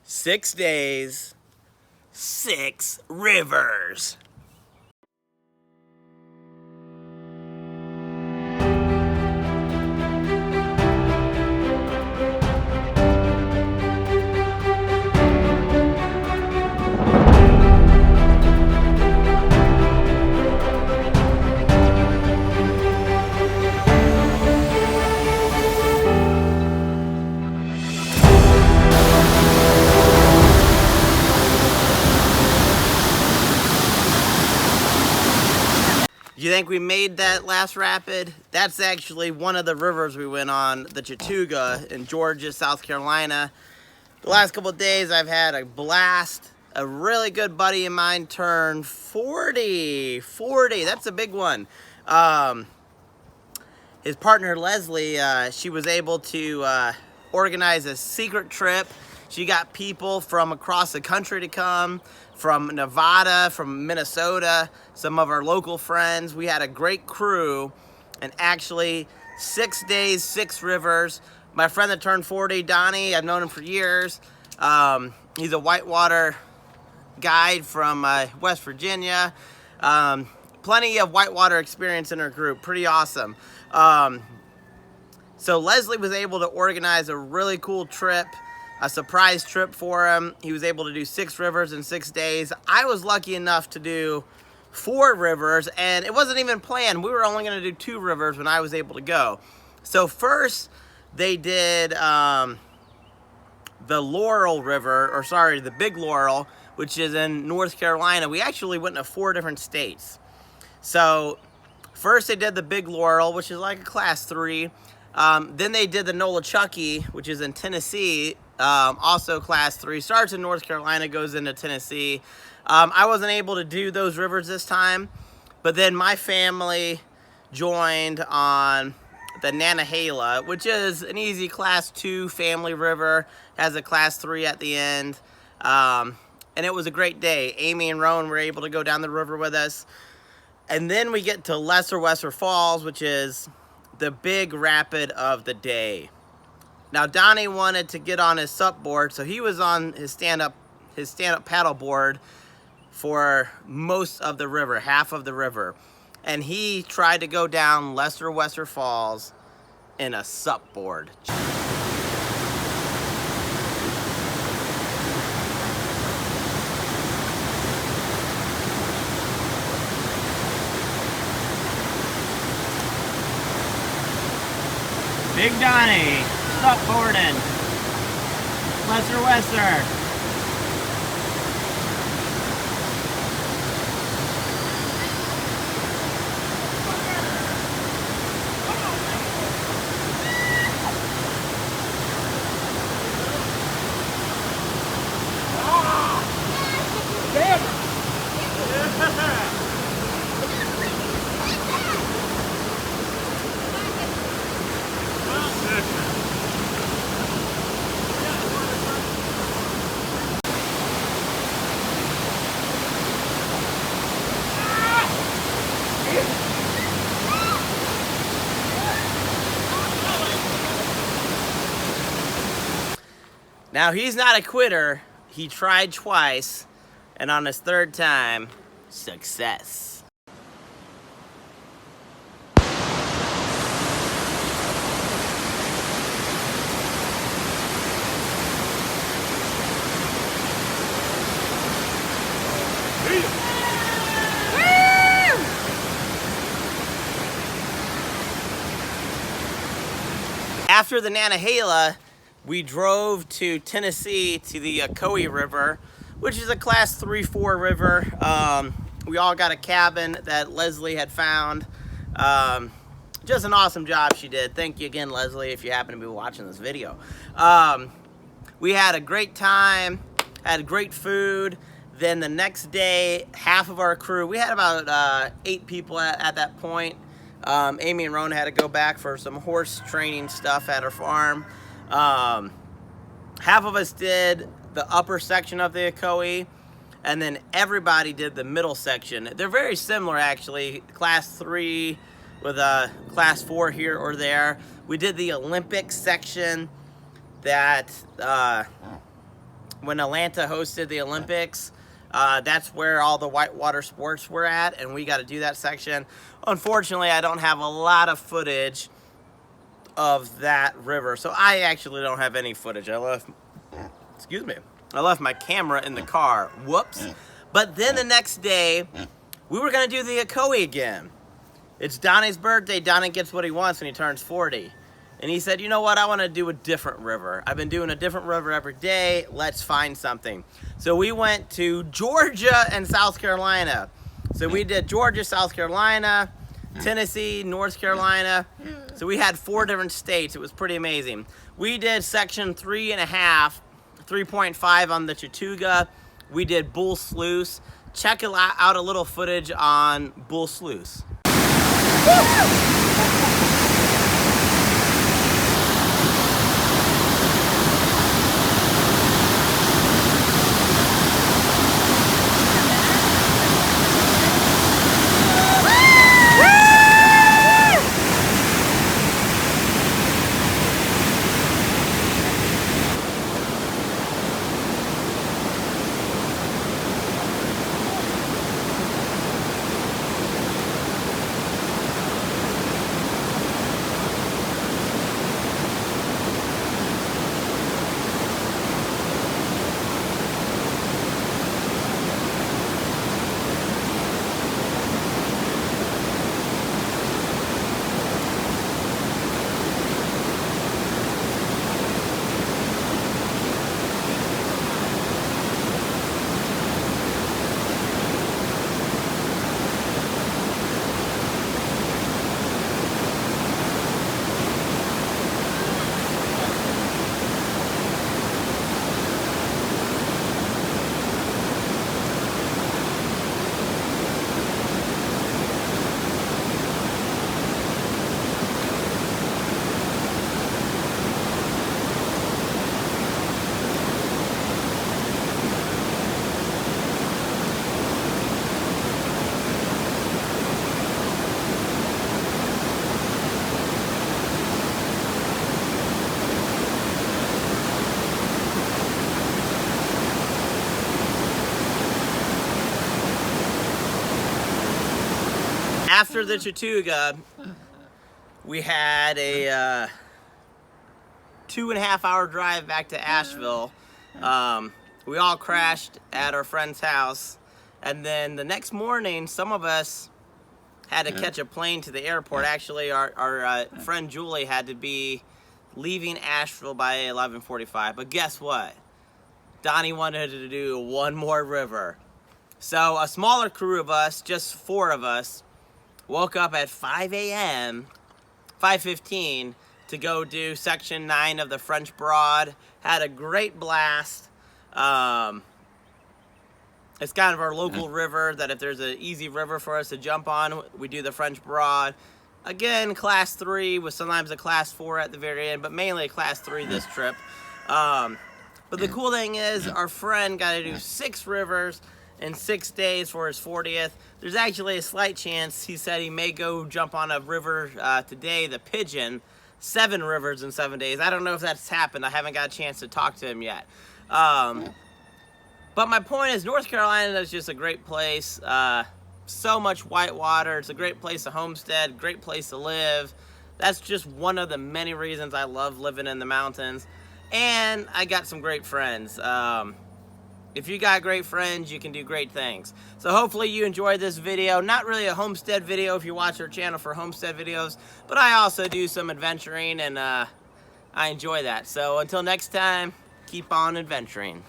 6 days, 6 rivers. You think we made that last rapid? That's actually one of the rivers we went on, the Chattooga in Georgia, South Carolina. The last couple of days I've had a blast. A really good buddy of mine turned 40. 40, that's a big one. His partner Leslie, she was able to organize a secret trip. She got people from across the country to come, from Nevada, from Minnesota, some of our local friends. We had a great crew, and actually 6 days, 6 rivers. My friend that turned 40, Donnie, I've known him for years. He's a whitewater guide from West Virginia. Plenty of whitewater experience in our group, pretty awesome. So Leslie was able to organize a really cool trip, a surprise trip for him. He was able to do 6 rivers in 6 days. I was lucky enough to do 4 rivers, and it wasn't even planned. We were only gonna do 2 rivers when I was able to go. So first, they did the Laurel River, or sorry, the Big Laurel, which is in North Carolina. We actually went to 4 different states. So first they did the Big Laurel, which is like a class 3. Then they did the Nolichucky, which is in Tennessee, also class 3. Starts in North Carolina, goes into Tennessee. I wasn't able to do those rivers this time, but then my family joined on the Nantahala, which is an easy class 2 family river, has a class 3 at the end. And it was a great day. Amy and Rowan were able to go down the river with us. And then we get to Laurel Falls, which is the big rapid of the day. Now Donnie wanted to get on his sup board, so he was on his stand-up paddle board for most of the river, half of the river. And he tried to go down Laurel Falls in a sup board. Big Donnie, sup boarding, Wester. Now he's not a quitter. He tried twice, and on his 3rd time, success. After the Nantahala, we drove to Tennessee to the Ocoee River, which is a class 3-4 river. We all got a cabin that Leslie had found. Just an awesome job she did. Thank you again, Leslie, if you happen to be watching this video. We had a great time, had great food. Then the next day, half of our crew, we had about 8 people at that point. Amy and Rowan had to go back for some horse training stuff at our farm. Half of us did the upper section of the Ocoee, and then everybody did the middle section. They're very similar, actually. Class 3 with a class 4 here or there. We did the Olympic section that when Atlanta hosted the Olympics. That's where all the whitewater sports were at, and we got to do that section. Unfortunately, I don't have a lot of footage of that river, so I actually don't have any footage. I left my camera in the car. Whoops. But then the next day, we were gonna do the Ocoee again. It's Donnie's birthday. Donnie gets what he wants when he turns 40. And he said, you know what, I wanna do a different river. I've been doing a different river every day. Let's find something. So we went to Georgia and South Carolina. So we did Georgia, South Carolina, Tennessee, North Carolina. So we had 4 different states. It was pretty amazing. We did section 3.5 on the Chattooga. We did Bull Sluice. Check out a little footage on Bull Sluice. After the Chattooga, we had a 2.5-hour drive back to Asheville. We all crashed at our friend's house, and then the next morning, some of us had to catch a plane to the airport. Actually, our friend Julie had to be leaving Asheville by 11:45. But guess what? Donnie wanted to do one more river. So a smaller crew of us, just 4 of us, woke up at 5 a.m., 5:15, to go do section 9 of the French Broad. Had a great blast. It's kind of our local river that if there's an easy river for us to jump on, we do the French Broad. Again, class 3 with sometimes a class 4 at the very end, but mainly a class 3 this trip. But the cool thing is our friend got to do 6 rivers in 6 days for his 40th. There's actually a slight chance he said he may go jump on a river today, the Pigeon, 7 rivers in 7 days. I don't know if that's happened. I haven't got a chance to talk to him yet. But my point is, North Carolina is just a great place. So much whitewater. It's a great place to homestead, great place to live. That's just one of the many reasons I love living in the mountains. And I got some great friends. If you got great friends, you can do great things. So hopefully you enjoyed this video. Not really a homestead video if you watch our channel for homestead videos, but I also do some adventuring, and I enjoy that. So until next time, keep on adventuring.